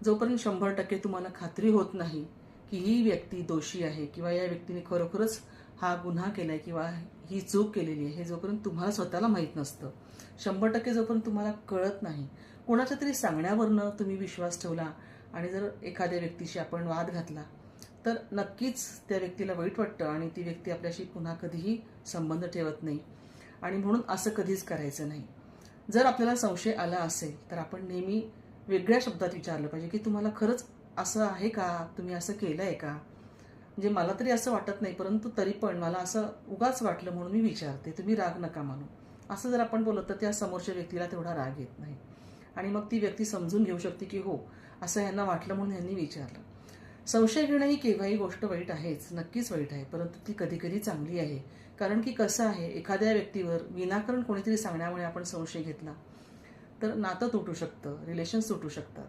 जोपर्यंत 100% तुम्हाला खात्री होत नाही की ही व्यक्ती दोषी आहे किंवा या व्यक्तीने खरोखरच हा गुन्हा केलाय किंवा ही चूक केलेली आहे, हे जोपर्यंत तुम्हाला स्वतःला माहीत नसतं, 100% जोपर्यंत तुम्हाला कळत नाही, कोणाच्या तरी सांगण्यावरनं तुम्ही विश्वास ठेवला आणि जर एखाद्या व्यक्तीशी आपण वाद घातला तर नक्कीच त्या व्यक्तीला वाईट वाटतं आणि ती व्यक्ती आपल्याशी पुन्हा कधीही संबंध ठेवत नाही. आणि म्हणून असं कधीच करायचं नाही. जर आपल्याला संशय आला असेल तर आपण नेहमी वेगळ्या शब्दात विचारलं पाहिजे की तुम्हाला खरंच असं आहे का, तुम्ही असं केलं आहे का. म्हणजे मला तरी असं वाटत नाही, परंतु तरी पण मला असं उगाच वाटलं म्हणून मी विचारते, तुम्ही राग नका मानू. असं जर आपण बोलत तर त्या समोरच्या व्यक्तीला तेवढा राग येत नाही आणि मग ती व्यक्ती समजून घेऊ शकते की हो, असं यांना वाटलं म्हणून यांनी विचारलं. संशय घेणं ही केव्हाही गोष्ट वाईट आहेच, नक्कीच वाईट आहे, परंतु ती कधी कधी चांगली आहे. कारण की कसं आहे, एखाद्या व्यक्तीवर विनाकारण कोणीतरी सांगण्यामुळे आपण संशय घेतला तर नातं तुटू शकतं, रिलेशन्स तुटू शकतात.